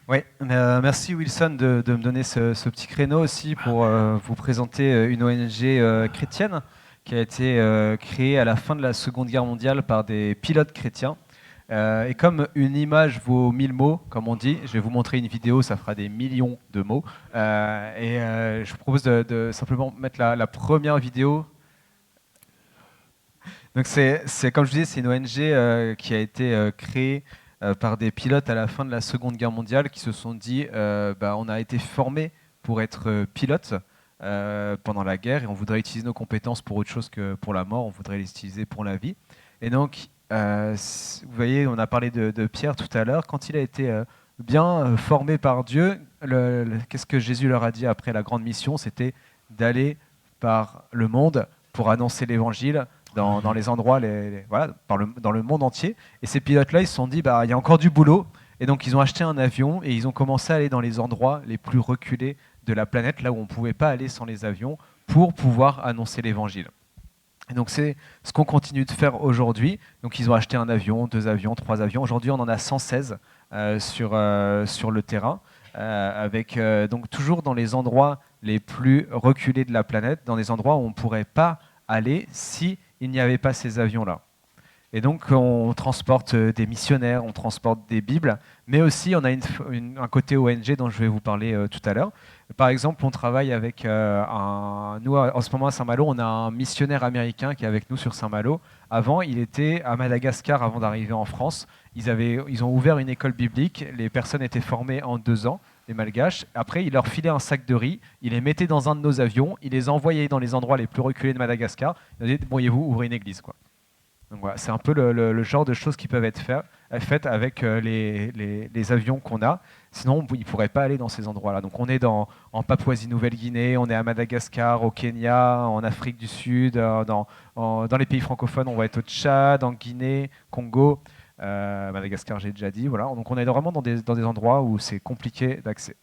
Oui, merci Wilson de me donner ce petit créneau aussi pour vous présenter une ONG chrétienne qui a été créée à la fin de la Seconde Guerre mondiale par des pilotes chrétiens. Et comme une image vaut 1000 mots, comme on dit, je vais vous montrer une vidéo, ça fera des millions de mots. Je vous propose de simplement mettre la première vidéo. Donc comme je disais, c'est une ONG qui a été créée par des pilotes à la fin de la Seconde Guerre mondiale qui se sont dit, on a été formés pour être pilote pendant la guerre et on voudrait utiliser nos compétences pour autre chose que pour la mort, on voudrait les utiliser pour la vie. Et donc, vous voyez, on a parlé de Pierre tout à l'heure, quand il a été bien formé par Dieu, qu'est-ce que Jésus leur a dit après la grande mission? C'était d'aller par le monde pour annoncer l'évangile dans les endroits, voilà, dans le monde entier. Et ces pilotes-là, ils se sont dit, il y a encore du boulot. Et donc, ils ont acheté un avion et ils ont commencé à aller dans les endroits les plus reculés de la planète, là où on ne pouvait pas aller sans les avions, pour pouvoir annoncer l'évangile. Et donc, c'est ce qu'on continue de faire aujourd'hui. Donc, ils ont acheté un avion, 2 avions, 3 avions. Aujourd'hui, on en a 116 sur le terrain, avec donc toujours dans les endroits les plus reculés de la planète, dans des endroits où on ne pourrait pas aller si il n'y avait pas ces avions-là. Et donc, on transporte des missionnaires, on transporte des Bibles, mais aussi on a un côté ONG dont je vais vous parler tout à l'heure. Par exemple, on travaille avec nous, en ce moment à Saint-Malo, on a un missionnaire américain qui est avec nous sur Saint-Malo. Avant, il était à Madagascar avant d'arriver en France. Ils ont ouvert une école biblique, les personnes étaient formées en 2 ans, les Malgaches. Après, il leur filait un sac de riz, il les mettait dans un de nos avions, il les envoyait dans les endroits les plus reculés de Madagascar. Il a dit, pourriez-vous ouvrir une église, quoi. Donc voilà, c'est un peu le genre de choses qui peuvent être faites avec les avions qu'on a. Sinon, ils ne pourraient pas aller dans ces endroits-là. Donc on est en Papouasie-Nouvelle-Guinée, on est à Madagascar, au Kenya, en Afrique du Sud, dans les pays francophones, on va être au Tchad, en Guinée, Congo, Madagascar, j'ai déjà dit. Voilà. Donc on est vraiment dans des endroits où c'est compliqué d'accès.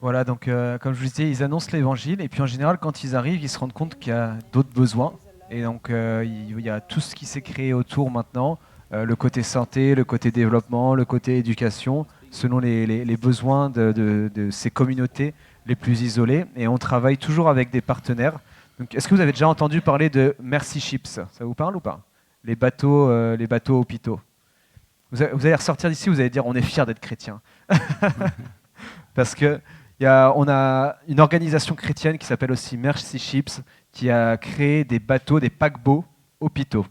Voilà, donc comme je vous disais, ils annoncent l'évangile et puis en général, quand ils arrivent, ils se rendent compte qu'il y a d'autres besoins. Et donc, il y a tout ce qui s'est créé autour maintenant, le côté santé, le côté développement, le côté éducation, selon les besoins de ces communautés les plus isolées. Et on travaille toujours avec des partenaires. Donc, est-ce que vous avez déjà entendu parler de Mercy Ships? Ça vous parle ou pas? Les bateaux hôpitaux. Vous allez ressortir d'ici, vous allez dire on est fiers d'être chrétiens. Parce que on a une organisation chrétienne qui s'appelle aussi Mercy Ships, qui a créé des bateaux, des paquebots hôpitaux.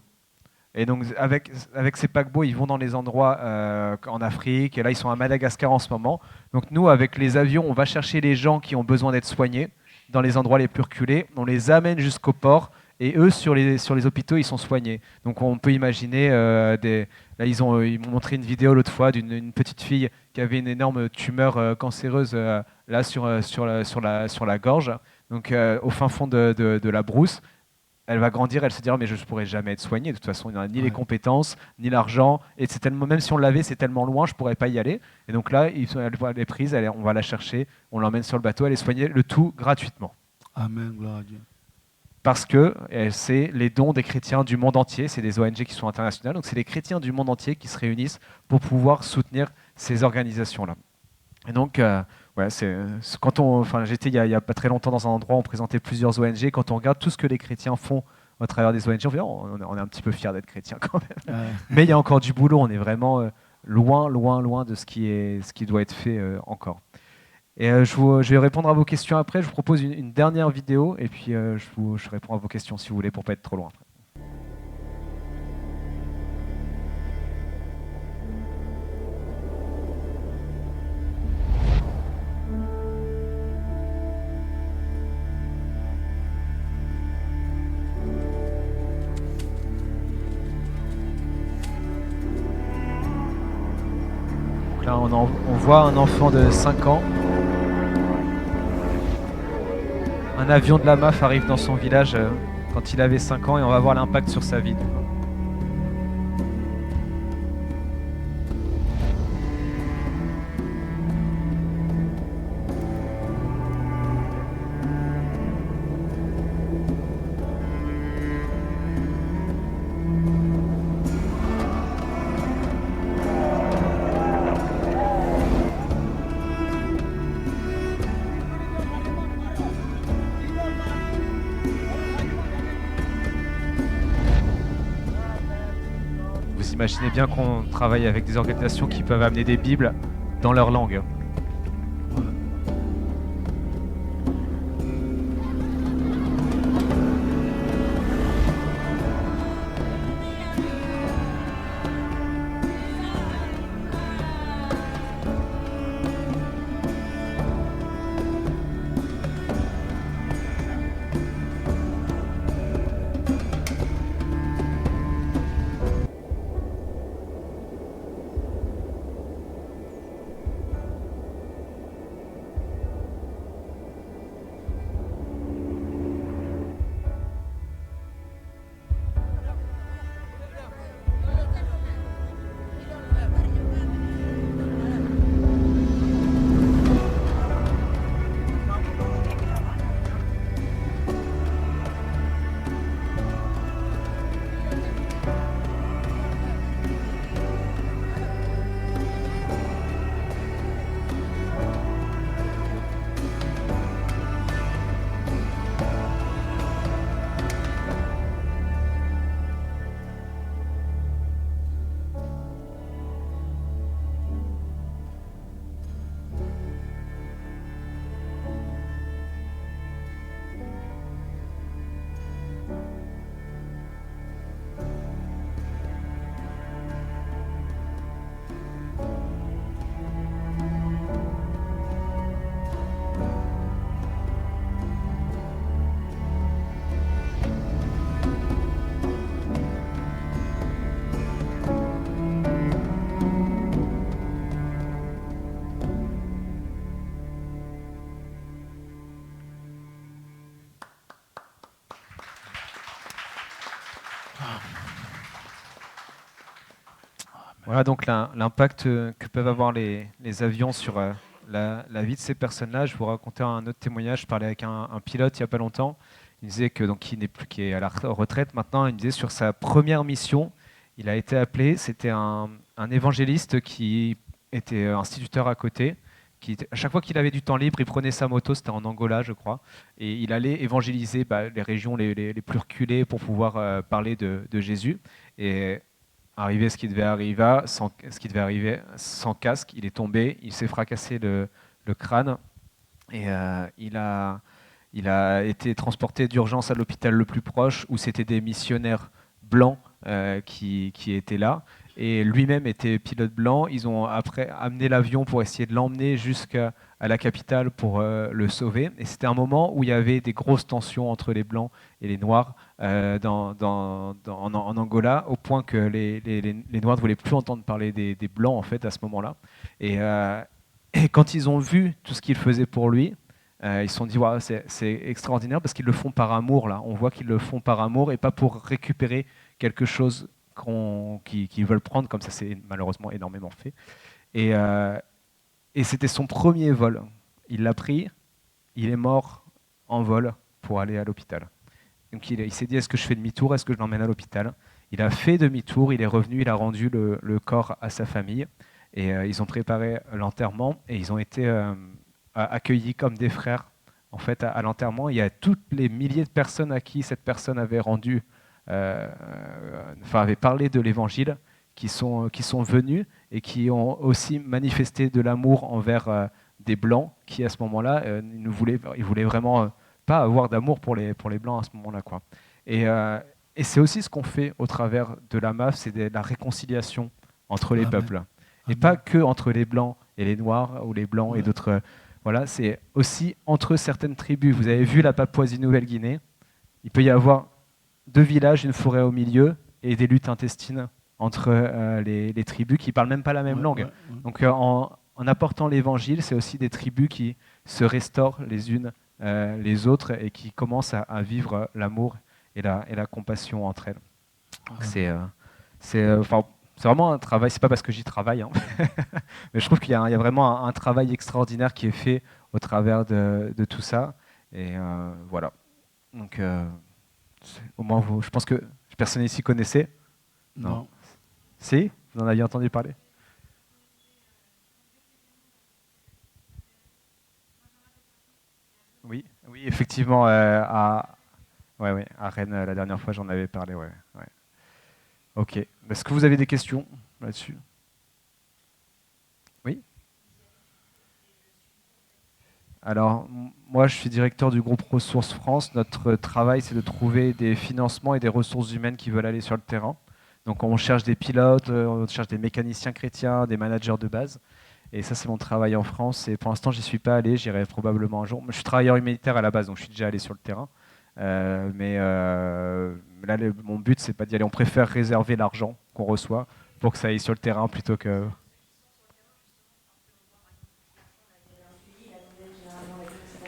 Et donc avec ces paquebots, ils vont dans les endroits en Afrique, et là ils sont à Madagascar en ce moment. Donc nous, avec les avions, on va chercher les gens qui ont besoin d'être soignés dans les endroits les plus reculés, on les amène jusqu'au port, et eux, sur les hôpitaux, ils sont soignés. Donc on peut imaginer Là, ils m'ont montré une vidéo l'autre fois d'une petite fille qui avait une énorme tumeur cancéreuse là sur la gorge, donc au fin fond de la brousse. elle va grandir, elle se dira mais je ne pourrai jamais être soignée. De toute façon, il n'a ni les compétences, ni l'argent. Et c'est tellement, même si on l'avait, c'est tellement loin, je ne pourrais pas y aller. Et donc là, elle est prise, on va la chercher, on l'emmène sur le bateau, elle est soignée, le tout gratuitement. Amen, gloire à Dieu. Parce que c'est les dons des chrétiens du monde entier, c'est des ONG qui sont internationales, donc c'est les chrétiens du monde entier qui se réunissent pour pouvoir soutenir ces organisations-là. Et donc, j'étais il y a pas très longtemps dans un endroit où on présentait plusieurs ONG. Quand on regarde tout ce que les chrétiens font à travers des ONG, on fait, on est un petit peu fiers d'être chrétiens quand même. Mais il y a encore du boulot. On est vraiment loin de ce qui doit être fait encore. Et je vais répondre à vos questions après. Je vous propose une dernière vidéo et puis je réponds à vos questions si vous voulez pour pas être trop loin. Là, on voit un enfant de 5 ans. Un avion de la MAF arrive dans son village quand il avait 5 ans et on va voir l'impact sur sa vie. Vous imaginez bien qu'on travaille avec des organisations qui peuvent amener des Bibles dans leur langue. Voilà donc l'impact que peuvent avoir les avions sur la vie de ces personnes-là. Je vais vous raconter un autre témoignage. Je parlais avec un pilote il n'y a pas longtemps. Il disait que donc qui est à la retraite maintenant. Il me disait sur sa première mission, il a été appelé. C'était un évangéliste qui était instituteur à côté. À chaque fois qu'il avait du temps libre, il prenait sa moto, c'était en Angola, je crois, et il allait évangéliser les régions les plus reculées pour pouvoir parler de Jésus. Et arrivé ce qui devait arriver sans casque, il est tombé, il s'est fracassé le crâne et il a été transporté d'urgence à l'hôpital le plus proche où c'était des missionnaires blancs qui étaient là. Et lui-même était pilote blanc. Ils ont après amené l'avion pour essayer de l'emmener jusqu'à la capitale pour le sauver. Et c'était un moment où il y avait des grosses tensions entre les blancs et les noirs en Angola, au point que les noirs ne voulaient plus entendre parler des blancs en fait à ce moment-là. Et quand ils ont vu tout ce qu'il faisait pour lui, Ils se sont dit, ouais, c'est extraordinaire parce qu'ils le font par amour, là. On voit qu'ils le font par amour et pas pour récupérer quelque chose qu'ils veulent prendre, comme ça c'est malheureusement énormément fait. Et, euh, et c'était son premier vol. Il l'a pris, il est mort en vol pour aller à l'hôpital. Donc il s'est dit, est-ce que je fais demi-tour, est-ce que je l'emmène à l'hôpital? Il a fait demi-tour, il est revenu, il a rendu le corps à sa famille. Et ils ont préparé l'enterrement et ils ont été accueillis comme des frères. En fait, à l'enterrement, il y a toutes les milliers de personnes à qui cette personne avait rendu, avait parlé de l'évangile, qui sont venus et qui ont aussi manifesté de l'amour envers des blancs qui, à ce moment-là, ils voulaient vraiment pas avoir d'amour pour les blancs à ce moment-là, quoi. Et, euh, et c'est aussi ce qu'on fait au travers de la MAF, c'est de la réconciliation entre les peuples. Et pas que entre les blancs et les noirs, ou les blancs et d'autres. Voilà, c'est aussi entre certaines tribus. Vous avez vu la Papouasie-Nouvelle-Guinée, il peut y avoir deux villages, une forêt au milieu, et des luttes intestines entre les tribus qui ne parlent même pas la même langue. Donc en apportant l'évangile, c'est aussi des tribus qui se restaurent les unes les autres et qui commencent à vivre l'amour et la compassion entre elles. Donc c'est vraiment un travail, c'est pas parce que j'y travaille, hein, mais je trouve qu'il y a vraiment un travail extraordinaire qui est fait au travers de tout ça. Et voilà. Donc, au moins, je pense que personne ici connaissait. Non. Si? Vous en aviez entendu parler? Oui, oui, effectivement, ouais, à Rennes, la dernière fois, j'en avais parlé. Ouais, ouais. Ok. Est-ce que vous avez des questions là-dessus? Oui. Alors, moi, je suis directeur du groupe Ressources France. Notre travail, c'est de trouver des financements et des ressources humaines qui veulent aller sur le terrain. Donc, on cherche des pilotes, on cherche des mécaniciens chrétiens, des managers de base. Et ça, c'est mon travail en France. Et pour l'instant, j'y suis pas allé. J'irai probablement un jour. Moi, je suis travailleur humanitaire à la base, donc je suis déjà allé sur le terrain. Là, mon but, c'est pas d'y aller. On préfère réserver l'argent qu'on reçoit pour que ça aille sur le terrain plutôt que.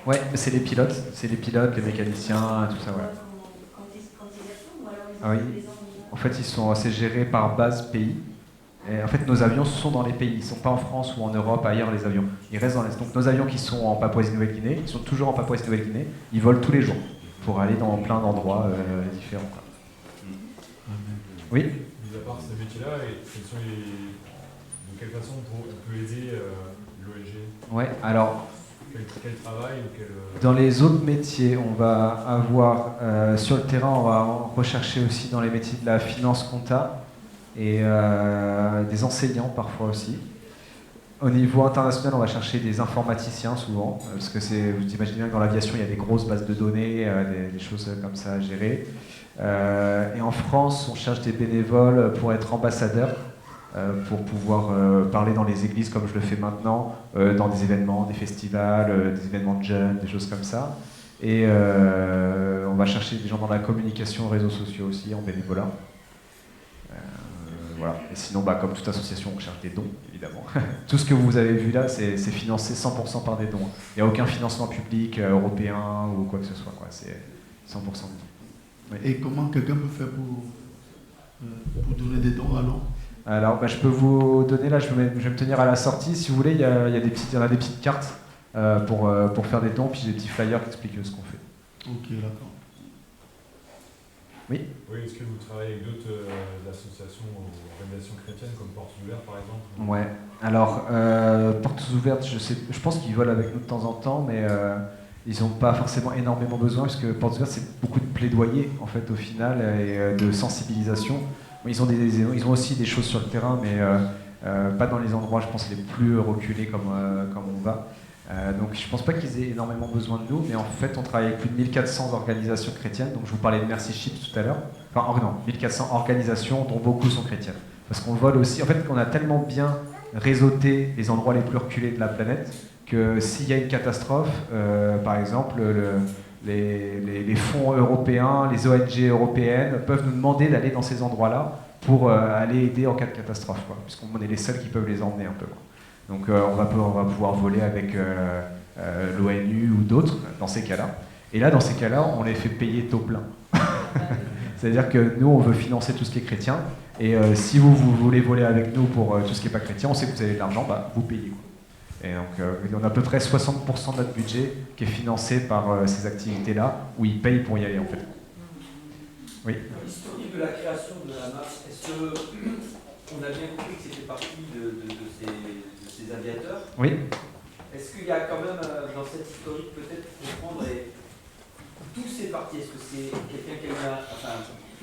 Ouais, c'est les pilotes, les mécaniciens, tout ça, ouais. Ah oui. En fait, c'est géré par base pays. Et en fait, nos avions sont dans les pays. Ils ne sont pas en France ou en Europe, ailleurs, les avions. Ils restent dans les. Donc, nos avions qui sont en Papouasie-Nouvelle-Guinée, ils sont toujours en Papouasie-Nouvelle-Guinée. Ils volent tous les jours pour aller dans plein d'endroits différents, quoi. Oui. Mis à part ces métiers-là, de quelle façon on peut aider l'ONG? Ouais, alors. Quel travail ou Dans les autres métiers, on va avoir sur le terrain, on va rechercher aussi dans les métiers de la finance compta et des enseignants parfois aussi. Au niveau international, on va chercher des informaticiens souvent, parce que vous imaginez bien que dans l'aviation, il y a des grosses bases de données, des choses comme ça à gérer. Et en France, on cherche des bénévoles pour être ambassadeurs, pour pouvoir parler dans les églises comme je le fais maintenant, dans des événements, des festivals, des événements de jeunes, des choses comme ça. Et on va chercher des gens dans la communication, réseaux sociaux aussi, en bénévolat. Voilà. Et sinon, comme toute association, on cherche des dons, évidemment. Tout ce que vous avez vu là, c'est financé 100% par des dons. Il n'y a aucun financement public européen ou quoi que ce soit, quoi. C'est 100% de dons. Oui. Et comment quelqu'un peut faire pour donner des dons alors? Alors, je peux vous donner, là, je vais me tenir à la sortie. Si vous voulez, il y en a des petites cartes pour faire des dons, puis des petits flyers qui expliquent ce qu'on fait. Ok, d'accord. Oui. Oui, est-ce que vous travaillez avec d'autres associations ou organisations chrétiennes comme Portes Ouvertes par exemple? Ouais. Alors, Portes Ouvertes, je pense qu'ils volent avec nous de temps en temps, mais ils n'ont pas forcément énormément besoin, puisque Portes Ouvertes, c'est beaucoup de plaidoyer, en fait, au final, et de sensibilisation. Ils ont aussi des choses sur le terrain, mais pas dans les endroits, je pense, les plus reculés comme on va. Donc je ne pense pas qu'ils aient énormément besoin de nous, mais en fait on travaille avec plus de 1400 organisations chrétiennes, donc je vous parlais de Mercy Ships tout à l'heure, enfin non, 1400 organisations dont beaucoup sont chrétiennes. Parce qu'on vole aussi, en fait on a tellement bien réseauté les endroits les plus reculés de la planète, que s'il y a une catastrophe, par exemple les fonds européens, les ONG européennes peuvent nous demander d'aller dans ces endroits-là pour aller aider en cas de catastrophe, puisqu'on est les seuls qui peuvent les emmener un peu. Donc on va pouvoir voler avec l'ONU ou d'autres, dans ces cas-là. Et là, dans ces cas-là, on les fait payer taux plein. C'est-à-dire que nous, on veut financer tout ce qui est chrétien, et si vous voulez voler avec nous pour tout ce qui n'est pas chrétien, on sait que vous avez de l'argent, bah, vous payez. Et donc, on a à peu près 60% de notre budget qui est financé par ces activités-là, où ils payent pour y aller, en fait. Oui. L'historique de la création de la marche, est-ce qu'on a bien compris que c'était parti de ces aviateurs? Oui. Est-ce qu'il y a quand même, dans cette historique, peut-être comprendre d'où c'est parti? Est-ce que c'est quelqu'un qui a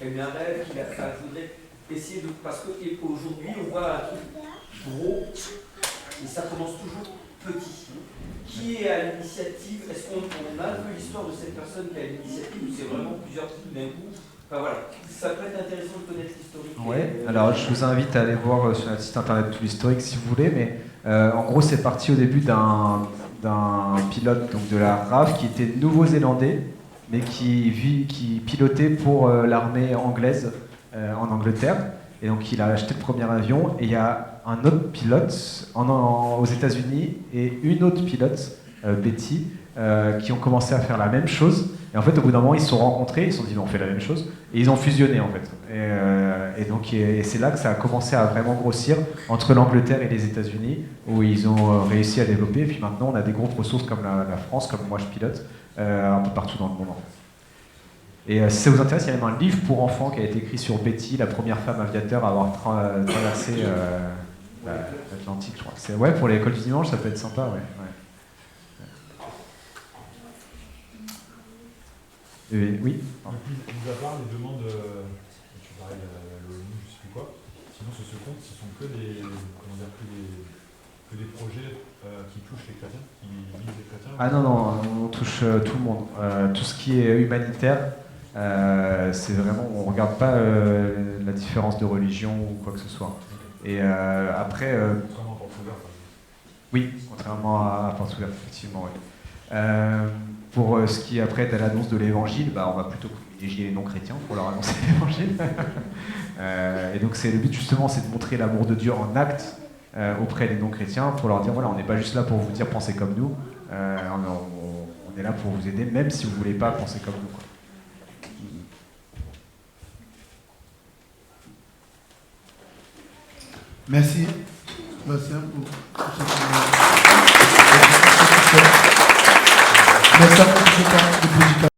eu un rêve, je voudrais essayer de... Parce qu'aujourd'hui, on voit un truc gros, et ça commence toujours petit. Qui est à l'initiative? Est-ce qu'on a un peu l'histoire de cette personne qui a l'initiative, ou c'est vraiment plusieurs trucs d'un coup? Enfin voilà, ça peut être intéressant de connaître l'historique. Ouais, alors je vous invite à aller voir sur notre site internet tout l'historique si vous voulez, mais en gros c'est parti au début d'un pilote donc de la RAF qui était néo-zélandais, mais qui pilotait pour l'armée anglaise en Angleterre. Et donc il a acheté le premier avion, et il y a un autre pilote aux États-Unis et une autre pilote, Betty, qui ont commencé à faire la même chose. Et en fait, au bout d'un moment, ils se sont rencontrés, ils se sont dit, on fait la même chose, et ils ont fusionné en fait. Et donc c'est là que ça a commencé à vraiment grossir entre l'Angleterre et les États-Unis, où ils ont réussi à développer. Et puis maintenant, on a des groupes ressources comme la France, comme moi je pilote, un peu partout dans le monde. En fait. Et si ça vous intéresse, il y a même un livre pour enfants qui a été écrit sur Betty, la première femme aviateur à avoir traversé l'Atlantique, je crois. Ouais, pour l'école du dimanche, ça peut être sympa, ouais. Oui. Mis à part les demandes, tu parlais de l'ONU, je sais plus quoi, sinon sur ce compte, ce sont que des projets qui touchent les chrétiens, qui visent les chrétiens. Ah non, on touche tout le monde. Tout ce qui est humanitaire, c'est vraiment, on ne regarde pas la différence de religion ou quoi que ce soit. Et après... Contrairement à Porte Ouverte. Oui, contrairement à Porte Ouverte, effectivement, oui. Pour ce qui est après de l'annonce de l'évangile, on va plutôt privilégier les non-chrétiens pour leur annoncer l'évangile. Et donc le but justement, c'est de montrer l'amour de Dieu en acte auprès des non-chrétiens, pour leur dire, voilà, on n'est pas juste là pour vous dire pensez comme nous, on est là pour vous aider, même si vous ne voulez pas penser comme nous. Quoi. Merci, Bastien, pour ce Merci à vous pour ce temps de prédication.